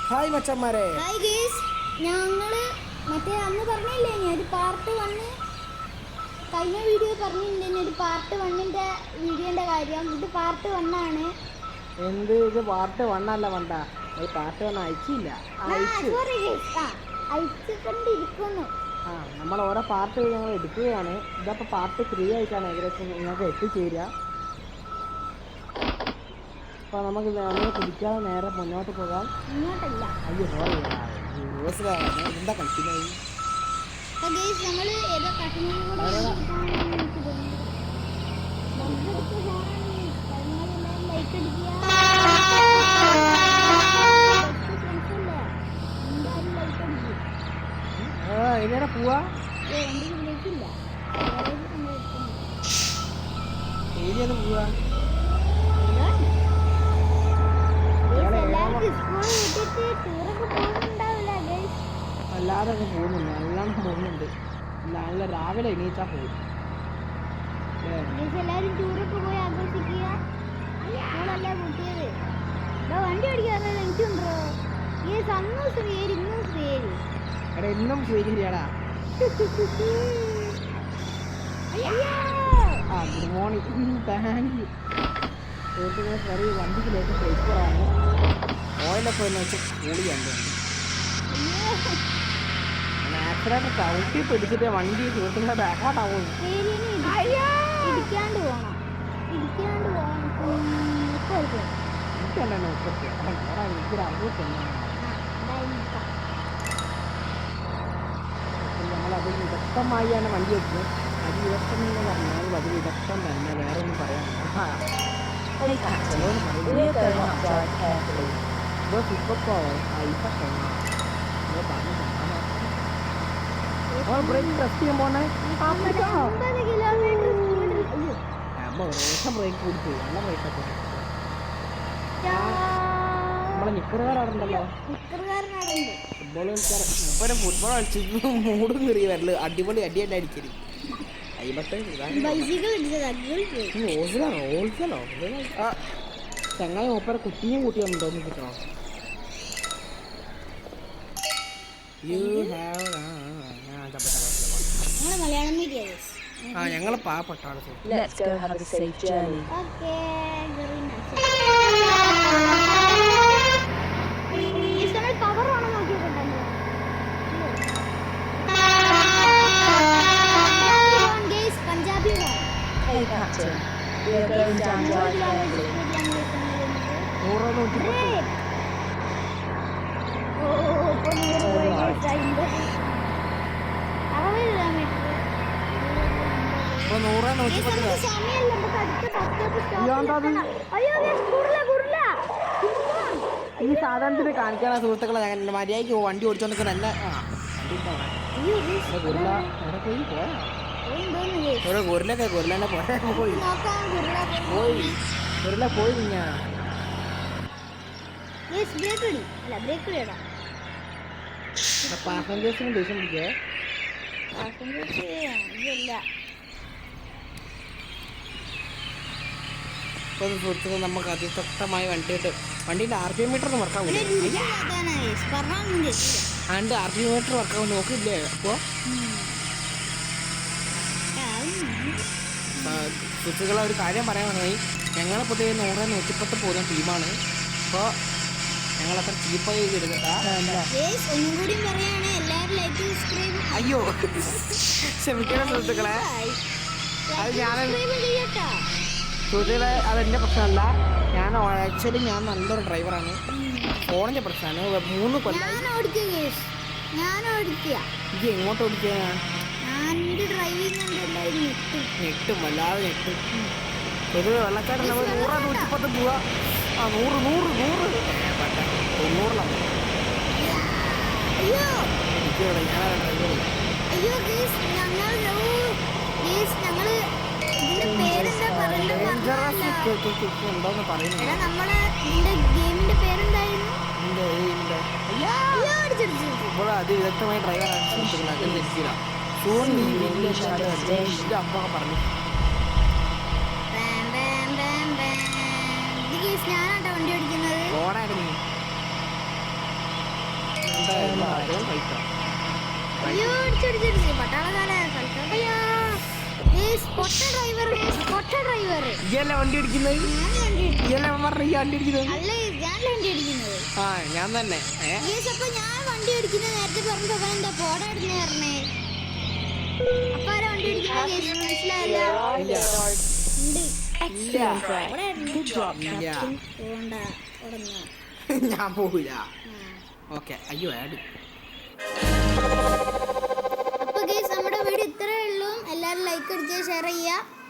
Hi മച്ചന്മാരെ. Hi guys, ഞങ്ങള് മറ്റേ അന്ന് പറഞ്ഞില്ലേ ഒരു പാർട്ട് 1 കഴിഞ്ഞ വീഡിയോ പറഞ്ഞിട്ടുണ്ടെങ്കിൽ ഒരു പാർട്ട് 1ന്റെ വീഡിയോന്റെ കാര്യം. ഇത് പാർട്ട് 1 ആണ്. എന്ത് ഇത് പാർട്ട് 1 അല്ല വേണ്ട, പാർട്ട് 1 അയച്ചില്ല. അയച്ചുകൊണ്ടിരിക്കുന്നു. നമ്മൾ ഓരോ പാർട്ട് ഞങ്ങൾ എടുക്കുകയാണ്. ഇതപ്പോൾ പാർട്ട് 3 ആയിട്ടാണ് ഏകദേശം നിങ്ങൾക്ക് എത്തിച്ചേരുക. അപ്പോൾ നമുക്ക് പിടിക്കാതെ നേരെ മുന്നോട്ട് പോകാം. അയ്യോ സോറി, എന്താ കളിക്കുന്നത്? എങ്ങനെ പോവാ? ഏരിയൊന്നും പോവാ? അല്ലാതെ പോകുന്നുണ്ട്, നല്ലോണം പോകുന്നുണ്ട്. നല്ല രാവിലെ എണീച്ചാ പോകും. എല്ലാരും ടൂറൊക്കെ പോയി ആഘോഷിക്കുക. വണ്ടി ഓടിക്കാതെ എനിക്കുണ്ടോ? അന്നും ശ്രീയേരി ഇന്നും ശ്രീയേരി. എടാ ഇന്നും ശ്രീയേരിയാടാ. Good morning, thank you. ചെറിയ വണ്ടിക്കിലേക്ക് പേപ്പറാണ്. ഓയിലൊക്കെ എന്ന് വെച്ചാൽ കൂടിയുണ്ട്. ആക്സിഡന്റ് ചവിട്ടി പിടിച്ചിട്ട് വണ്ടി സുഹൃത്തുക്കളെ ബാക്കോട്ടാവും. നമ്മളത് വിദഗ്ധമായാണ് വണ്ടി വെക്കുന്നത്. അത് വിദഗ്ധം എന്ന് പറഞ്ഞാൽ അത് വിദഗ്ധം തന്നെ, വേറെ ഒന്നും പറയാനില്ല. ബ്രേക്ക് ടെസ്റ്റ് ചെയ്യാൻ പോണേ. ബ്രേക്ക് കൊടുത്തു, നല്ല ബ്രേക്കൊക്കെ. നമ്മളെ നിക്കറുകാരുണ്ടല്ലോ, ഫുട്ബോൾ കളിക്കാറ്. ഇപ്പൊ ഫുട്ബോൾ കളിച്ചിട്ട് മൂടും കയറി വരല്. അടിപൊളി അടിയല്ല അടിക്കല്. ചങ്ങായി മൂപ്പരെ കുട്ടിയും കൂട്ടി വന്നിട്ടോന്ന് കിട്ടണോ? ഞങ്ങള് പാവപ്പെട്ടാണ്. ഈ സാധനത്തിന് കാണിക്കാനാ സുഹൃത്തുക്കളെ. മര്യാദയ്ക്ക് വണ്ടി ഓടിച്ചോണ്ടിരിക്കുന്ന എന്നെ ഒരു ഗുരുലൊക്കെ ഗുരുലന്നെ പോയി ഗുരുല പോയി. ഞാൻ പാസഞ്ചേഴ്സിന് ദേഷ്യം പിടിക്കേ. ഇപ്പോൾ സുഹൃത്തുക്കൾ നമുക്ക് അതിശക്തമായി വണ്ടീൻ്റെ RPM മീറ്റർ ഒന്ന് വർക്കാവില്ല. അതിൻ്റെ RPM മീറ്റർ വർക്കാവും നോക്കില്ലേ? അപ്പോൾ സുഹൃത്തുക്കളെ ഒരു കാര്യം പറയാൻ പറഞ്ഞാൽ ഞങ്ങളെ പൊതുവെ 100-110 പോകുന്ന ടീമാണ്. അപ്പോൾ ഞങ്ങളത്ര ചീപ്പായി എടുക്കട്ടാ. അയ്യോ ക്ഷമിക്കണം സുഹൃത്തുക്കളെ, അത് സുഹൃത്തുക്കളെ അതെൻ്റെ പ്രശ്നമല്ല. ആക്ച്വലി ഞാൻ നല്ലൊരു ഡ്രൈവറാണ്. ഫോണിൻ്റെ പ്രശ്നമാണ്. 3 കൊല്ലം ഇത് എങ്ങോട്ട് ഓടിക്കുക? ഞെട്ടും, വല്ലാതെ ഞെട്ടും. ഒരു വെള്ളച്ചാട്ടം നമ്മൾ 100-110 പോവാ. 100 90-ലാണ്. ഞാനാണ് ഡ്രൈവർ. ഉണ്ടോന്ന് പറയുന്നു. ഇപ്പോൾ അതിവിദഗ്ധമായ ഡ്രൈവറാണ് സുഹൃത്തുക്കളെ. അപ്പൊ പറഞ്ഞു അയ്യോ അടിച്ചടിച്ചടിച്ച് പട്ടാളക്കാരെ കളിക്കട്ടയ്യോ. പൊട്ട ഡ്രൈവർ പൊട്ട ഡ്രൈവർ. ഇയല്ലേ വണ്ടി അടിക്കുന്നത്? ഇയല്ലേ പറഞ്ഞ ഈ വണ്ടി അടിക്കുന്നത്? അല്ല ഞാനല്ല വണ്ടി അടിക്കുന്നത്. ആ ഞാൻ തന്നെ. അപ്പൊ ഞാൻ വണ്ടി അടിക്കുന്നത് നേരത്തെ പറഞ്ഞപ്പോ എന്താ പോടാടുന്ന പറഞ്ഞേ? അപ്പൊ ആരാ വണ്ടി അടിക്കുന്നത് മനസ്സിലായല്ല? ഞാൻ പോവില്ല. ഓക്കെ. അയ്യോ ആഡ്. അപ്പൊ ഗൈസ് നമ്മുടെ വീഡിയോ ഇത്രയേ ഉള്ളൂ. എല്ലാവരും ലൈക്ക് അടിക്കുക, ഷെയർ ചെയ്യുക.